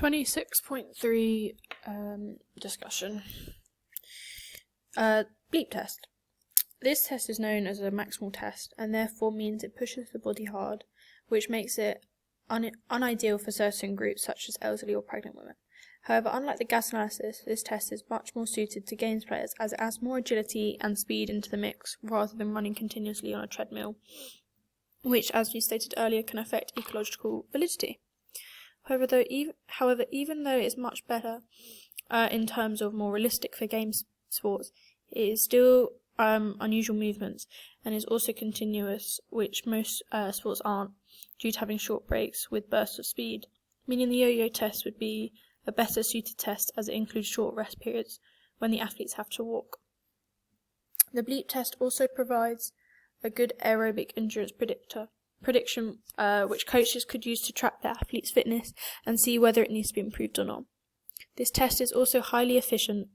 26.3 discussion. Bleep test. This test is known as a maximal test and therefore means it pushes the body hard, which makes it unideal for certain groups such as elderly or pregnant women. However, unlike the gas analysis, this test is much more suited to games players as it adds more agility and speed into the mix rather than running continuously on a treadmill, which, as we stated earlier, can affect ecological validity. However, even though it's much better in terms of more realistic for game sports, it is still unusual movements and is also continuous, which most sports aren't, due to having short breaks with bursts of speed, meaning the yo-yo test would be a better suited test as it includes short rest periods when the athletes have to walk. The bleep test also provides a good aerobic endurance prediction which coaches could use to track their athletes' fitness and see whether it needs to be improved or not. This test is also highly efficient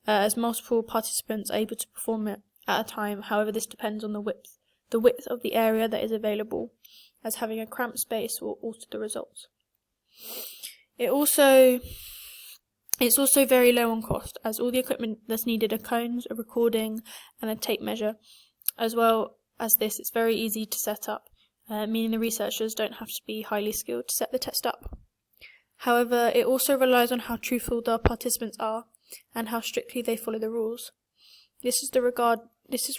as multiple participants are able to perform it at a time. However, this depends on the width of the area that is available, as having a cramped space will alter the results. It's also very low on cost, as all the equipment that's needed are cones, a recording and a tape measure. As well as this, it's very easy to set up, meaning the researchers don't have to be highly skilled to set the test up. However, it also relies on how truthful the participants are and how strictly they follow the rules. This is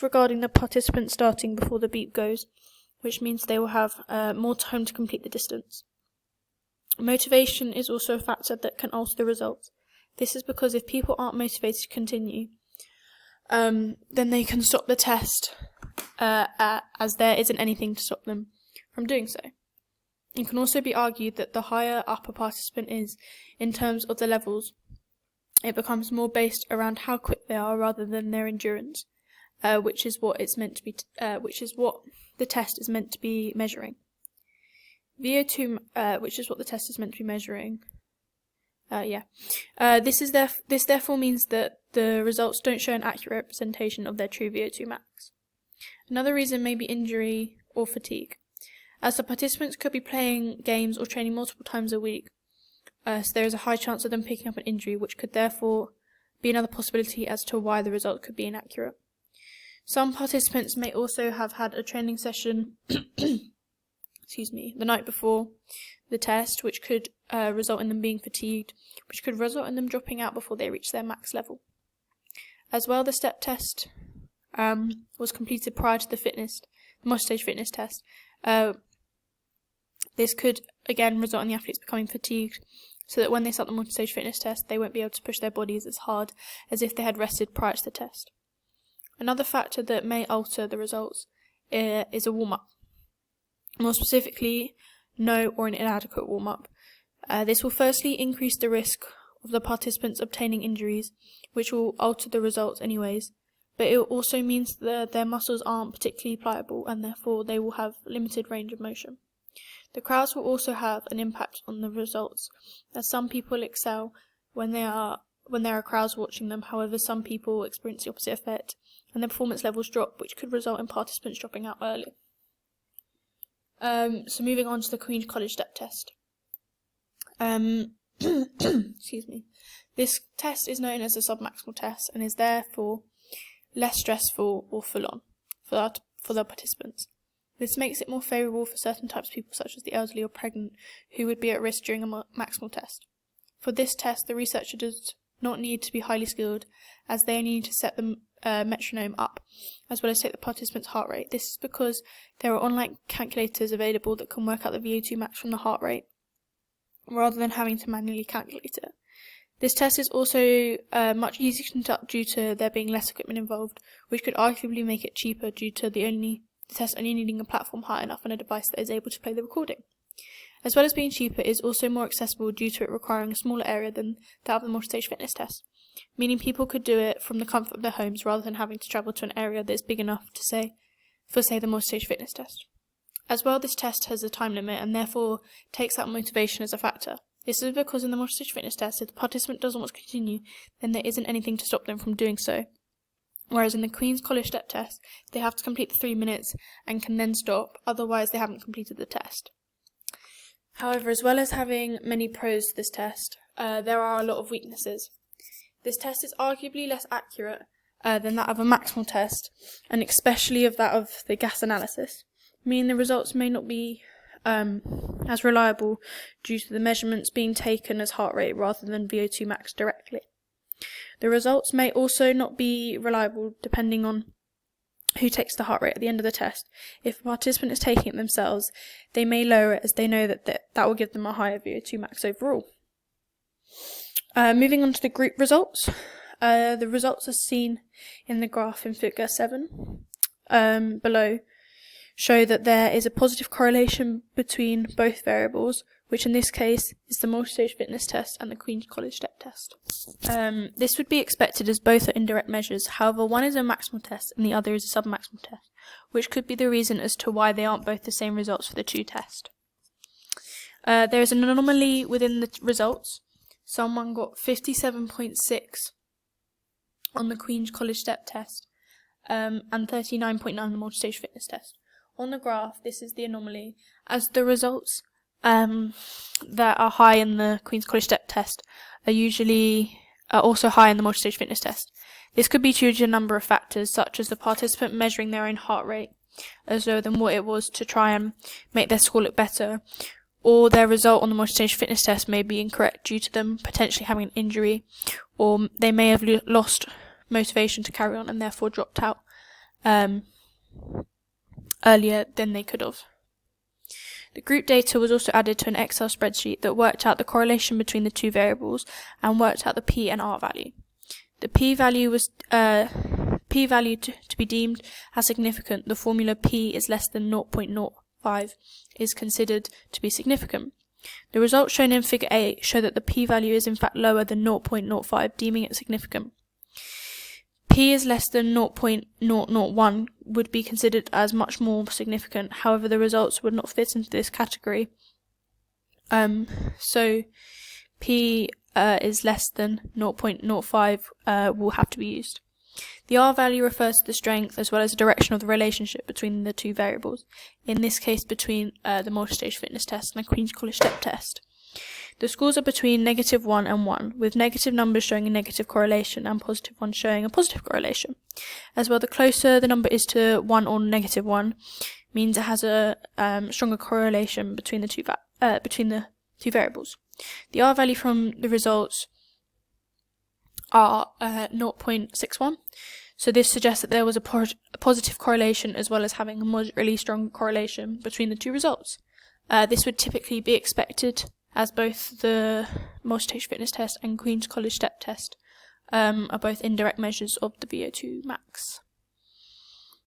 regarding the participants starting before the beep goes, which means they will have more time to complete the distance. Motivation is also a factor that can alter the results. This is because if people aren't motivated to continue, then they can stop the test, as there isn't anything to stop them from doing so. It can also be argued that the higher up a participant is in terms of the levels, it becomes more based around how quick they are rather than their endurance, which is what the test is meant to be measuring. VO2, which is what the test is meant to be measuring. This therefore means that the results don't show an accurate representation of their true VO2 max. Another reason may be injury or fatigue, as the participants could be playing games or training multiple times a week, so there is a high chance of them picking up an injury, which could therefore be another possibility as to why the result could be inaccurate. Some participants may also have had a training session the night before the test, which could result in them being fatigued, which could result in them dropping out before they reach their max level. As well, the step test was completed prior to the multi-stage fitness test. This could again result in the athletes becoming fatigued, so that when they start the multi-stage fitness test, they won't be able to push their bodies as hard as if they had rested prior to the test. Another factor that may alter the results is a warm-up. More specifically, no or an inadequate warm-up. This will firstly increase the risk of the participants obtaining injuries, which will alter the results anyways, but it also means that their muscles aren't particularly pliable and therefore they will have limited range of motion. The crowds will also have an impact on the results, as some people excel when there are crowds watching them. However, some people experience the opposite effect and their performance levels drop, which could result in participants dropping out early. So moving on to the Queen's College Step Test. Excuse me. This test is known as a submaximal test and is therefore less stressful or full-on for the participants. This makes it more favourable for certain types of people, such as the elderly or pregnant, who would be at risk during a maximal test. For this test, the researcher does not need to be highly skilled, as they only need to set the metronome up, as well as take the participant's heart rate. This is because there are online calculators available that can work out the VO2 max from the heart rate, rather than having to manually calculate it. This test is also much easier to conduct due to there being less equipment involved, which could arguably make it cheaper due to the test only needing a platform high enough and a device that is able to play the recording. As well as being cheaper, it is also more accessible due to it requiring a smaller area than that of the multi-stage fitness test, meaning people could do it from the comfort of their homes rather than having to travel to an area that is big enough for the multi-stage fitness test. As well, this test has a time limit and therefore takes out motivation as a factor. This is because in the multi-stage fitness test, if the participant doesn't want to continue, then there isn't anything to stop them from doing so. Whereas in the Queen's College Step Test, they have to complete the 3 minutes and can then stop, otherwise they haven't completed the test. However, as well as having many pros to this test, there are a lot of weaknesses. This test is arguably less accurate than that of a maximal test, and especially of that of the gas analysis, meaning the results may not be as reliable due to the measurements being taken as heart rate rather than VO2 max directly. The results may also not be reliable depending on who takes the heart rate at the end of the test. If a participant is taking it themselves, they may lower it as they know that will give them a higher VO2 max overall. Moving on to the group results. The results are seen in the graph in figure 7 below, show that there is a positive correlation between both variables, which in this case is the multi-stage fitness test and the Queen's College Step test. This would be expected as both are indirect measures. However, one is a maximal test and the other is a sub-maximal test, which could be the reason as to why they aren't both the same results for the two tests. There is an anomaly within the results. Someone got 57.6 on the Queen's College Step test and 39.9 on the multi-stage fitness test. On the graph, this is the anomaly, as the results that are high in the Queen's College Step test are also high in the multi-stage fitness test. This could be due to a number of factors, such as the participant measuring their own heart rate as lower than what it was to try and make their score look better, or their result on the multi-stage fitness test may be incorrect due to them potentially having an injury, or they may have lost motivation to carry on and therefore dropped out earlier than they could have. The group data was also added to an Excel spreadsheet that worked out the correlation between the two variables and worked out the P and R value. The p-value was p-value to be deemed as significant. The formula P is less than 0.05 is considered to be significant. The results shown in figure 8 show that the p-value is in fact lower than 0.05, deeming it significant. P is less than 0.001 would be considered as much more significant. However, the results would not fit into this category. So P is less than 0.05 will have to be used. The R value refers to the strength as well as the direction of the relationship between the two variables, in this case between the multi-stage fitness test and the Queen's College Step test. The scores are between -1 and 1, with negative numbers showing a negative correlation and positive ones showing a positive correlation. As well, the closer the number is to 1 or -1 means it has a stronger correlation between the two variables. The R value from the results are 0.61, so this suggests that there was a positive correlation as well as having a moderately strong correlation between the two results. This would typically be expected, as both the multi-stage fitness test and Queen's College Step test are both indirect measures of the VO2 max.